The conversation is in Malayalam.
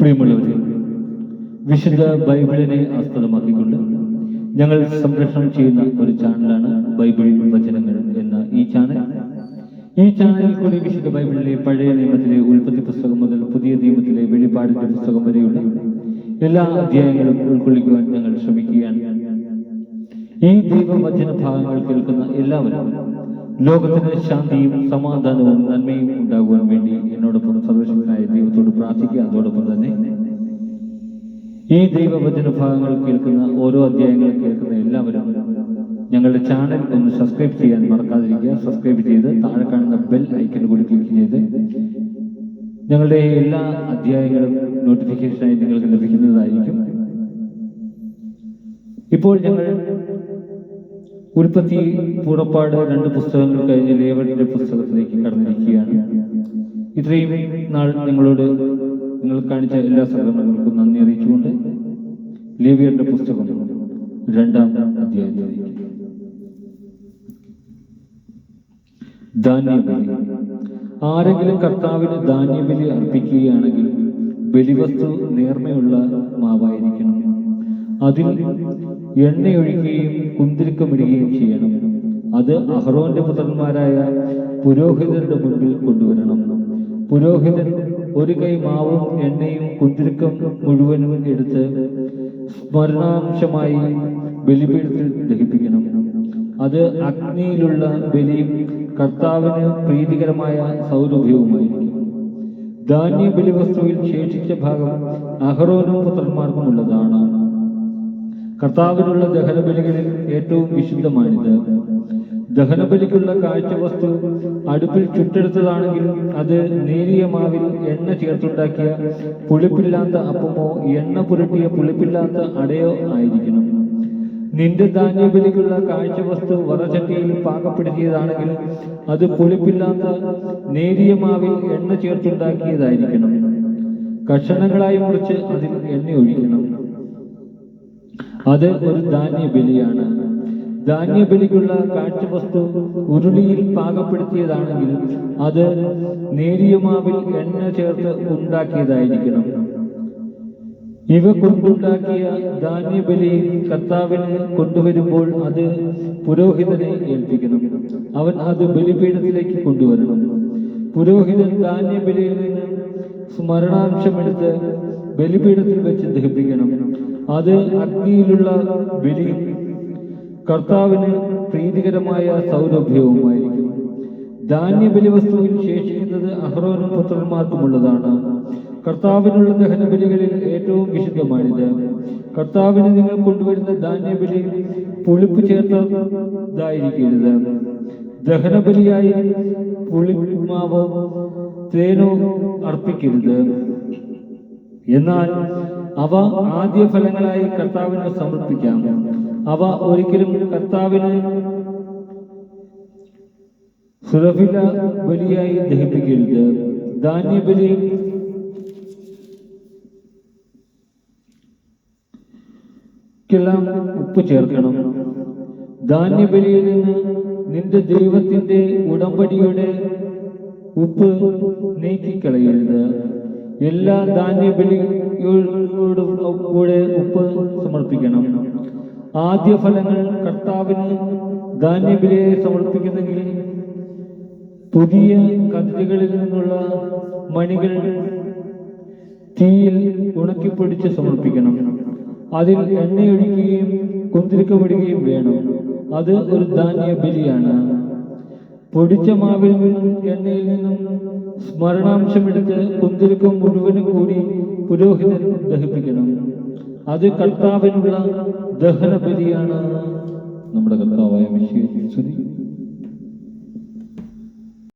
പ്രിയമുള്ളവരെ, വിശുദ്ധ ബൈബിളിനെ ആസ്പദമാക്കിക്കൊണ്ട് ഞങ്ങൾ സംപ്രേഷണം ചെയ്യുന്ന ഒരു ചാനലാണ് ബൈബിൾ വചനങ്ങൾ എന്ന ഈ ചാനൽ. ഈ ചാനലിൽ കൂടി വിശുദ്ധ ബൈബിളിലെ പഴയ നിയമത്തിലെ ഉൽപ്പത്തി പുസ്തകം മുതൽ പുതിയ നിയമത്തിലെ വെളിപ്പാടിന്റെ പുസ്തകം വരെയുള്ള എല്ലാ അധ്യായങ്ങളും ഉൾക്കൊള്ളിക്കുവാൻ ഞങ്ങൾ ശ്രമിക്കുകയാണ്. ഈ ദൈവവചന ഭാഗങ്ങൾ കേൾക്കുന്ന എല്ലാവരും ലോകത്തിന് ശാന്തിയും സമാധാനവും നന്മയും ഉണ്ടാകുവാൻ വേണ്ടി എന്നോടൊപ്പം സർവശക്തനായ ദൈവത്തോട് പ്രാർത്ഥിക്കുക. അതോടൊപ്പം തന്നെ ഈ ദൈവവചന ഭാഗങ്ങൾ കേൾക്കുന്ന ഓരോ അധ്യായങ്ങളും കേൾക്കുന്ന എല്ലാവരും ഞങ്ങളുടെ ചാനൽ ഒന്ന് സബ്സ്ക്രൈബ് ചെയ്യാൻ മറക്കാതിരിക്കുക. സബ്സ്ക്രൈബ് ചെയ്ത് താഴെ കാണുന്ന ബെൽ ഐക്കൺ കൂടി ക്ലിക്ക് ചെയ്ത് ഞങ്ങളുടെ എല്ലാ അധ്യായങ്ങളും നോട്ടിഫിക്കേഷനായി നിങ്ങൾക്ക് ലഭിക്കുന്നതായിരിക്കും. ഇപ്പോൾ ഞങ്ങൾ ഉൽപ്പത്തി, പുറപ്പാട് 2 പുസ്തകങ്ങൾ കഴിഞ്ഞ് ലേവ്യരുടെ പുസ്തകത്തിലേക്ക് കടന്നിരിക്കുകയാണ്. ഇത്രയും നാൾ നിങ്ങൾ കാണിച്ച എല്ലാ സഹകരണങ്ങൾക്കും നന്ദി അറിയിച്ചുകൊണ്ട് ലേവ്യരുടെ പുസ്തകം 2-ാം അധ്യായത്തിലേക്ക്. ധാന്യബലി. ആരെങ്കിലും കർത്താവിന് ധാന്യബലി അർപ്പിക്കുകയാണെങ്കിൽ ബലിവസ്തു നേർമയുള്ള മാവായിരിക്കണം. അതിൽ എണ്ണയൊഴിക്കുകയും കുന്തിരിക്കമിടുകയും ചെയ്യണം. അത് അഹ്റോന്റെ പുത്രന്മാരായ പുരോഹിതരുടെ മുൻപിൽ കൊണ്ടുവരണം. പുരോഹിതൻ ഒരു കൈ മാവും എണ്ണയും കുന്തിരിക്കം മുഴുവനും എടുത്ത് സ്മരണാംശമായി ബലിപീഠത്തിൽ ദഹിപ്പിക്കണം. അത് അഗ്നിയിലുള്ള ബലിയും കർത്താവിന് പ്രീതികരമായ സൗരഭ്യവുമായിരിക്കും. ധാന്യ ബലിവസ്തുവിൽ ശേഷിച്ച ഭാഗം അഹ്റോനും പുത്രന്മാർക്കും ഉള്ളതാണ്. കർത്താവിനുള്ള ദഹനബലികളിൽ ഏറ്റവും വിശുദ്ധമാണിത്. ദഹനബലിക്കുള്ള കാഴ്ചവസ്തു അടുപ്പിൽ ചുട്ടെടുത്തതാണെങ്കിൽ അത് നേരിയ മാവിൽ എണ്ണ ചേർത്തുണ്ടാക്കിയ പുളിപ്പില്ലാത്ത അപ്പമോ എണ്ണ പുരട്ടിയ പുളിപ്പില്ലാത്ത അടയോ ആയിരിക്കണം. നിന്റെ ധാന്യബലിക്കുള്ള കാഴ്ചവസ്തു വറചട്ടിയിൽ പാകപ്പെടുത്തിയതാണെങ്കിൽ അത് പുളിപ്പില്ലാത്ത നേരിയ മാവിൽ എണ്ണ ചേർത്തുണ്ടാക്കിയതായിരിക്കണം. കഷണങ്ങളായി മുറിച്ച് അതിൽ എണ്ണ ഒഴിക്കണം. അത് ഒരു ധാന്യബലിയാണ്. ധാന്യബലിക്കുള്ള കാഴ്ചവസ്തു ഉരുളിയിൽ പാകപ്പെടുത്തിയതാണെങ്കിൽ അത് നേരിയ മാവിൽ എണ്ണ ചേർത്ത് ഉണ്ടാക്കിയതായിരിക്കണം. ഇവ കൊണ്ടുണ്ടാക്കിയ ധാന്യബലി കർത്താവിന് കൊണ്ടുവരുമ്പോൾ അത് പുരോഹിതനെ ഏൽപ്പിക്കണം. അവൻ അത് ബലിപീഠത്തിലേക്ക് കൊണ്ടുവരണം. പുരോഹിതൻ ധാന്യബലിയിൽ നിന്ന് സ്മരണാംശമെടുത്ത് ബലിപീഠത്തിൽ വെച്ച് ദഹിപ്പിക്കണം. അത് അഗ്നിയിലുള്ള ബലിയും കർത്താവിന് പ്രീതികരമായ സൗരഭ്യവുമായിരിക്കും. ധാന്യബലി വസ്തുവിൽ ശേഷിക്കുന്നത് അഹ്റോനും പുത്രന്മാർക്കുമുള്ളതാണ്. കർത്താവിനുള്ള ദഹനബലികളിൽ ഏറ്റവും വിശുദ്ധമാണിത്. കർത്താവിന് നിങ്ങൾ കൊണ്ടുവരുന്ന ധാന്യബലി പുളിപ്പ് ചേർത്തതായിരിക്കരുത്. ദഹനബലിയായി പുളിമാവോ തേനോ അർപ്പിക്കരുത്. എന്നാൽ അവ ആദ്യ ഫലങ്ങളായി കർത്താവിന് സമർപ്പിക്കാം. അവ ഒരിക്കലും കർത്താവിന് സുരഭില ബലിയായി ദഹിപ്പിക്കരുത്. ധാന്യബലി ഉപ്പ് ചേർക്കണം. ധാന്യബലിയിൽ നിന്ന് നിന്റെ ദൈവത്തിന്റെ ഉടമ്പടിയുടെ ഉപ്പ് നീക്കിക്കളയരുത്. എല്ലാ ധാന്യബലിയോടും കൂടെ ഉപ്പ് സമർപ്പിക്കണം. ആദ്യ ഫലങ്ങൾ കർത്താവിന് ധാന്യബലിയെ സമർപ്പിക്കുന്നെങ്കിൽ പുതിയ കതിരുകളിൽ നിന്നുള്ള മണികൾ തീയിൽ ഉണക്കിപ്പൊടിച്ച് സമർപ്പിക്കണം. അതിൽ എണ്ണയൊഴിക്കുകയും കുന്തിരിക്കമിടുകയും വേണം. അത് ഒരു ധാന്യബലിയാണ്. പൊടിച്ച മാവിൽ നിന്നും എണ്ണയിൽ നിന്നും സ്മരണാംശമെടുത്ത് കുന്തിരിക്കം മുഴുവനും കൂടി പുരോഹിതൻ ദഹിപ്പിക്കണം. അത് കർത്താവിനുള്ള ദഹനബലിയാണ്. നമ്മുടെ കർത്താവായ മിശിഹായെ സ്തുതി.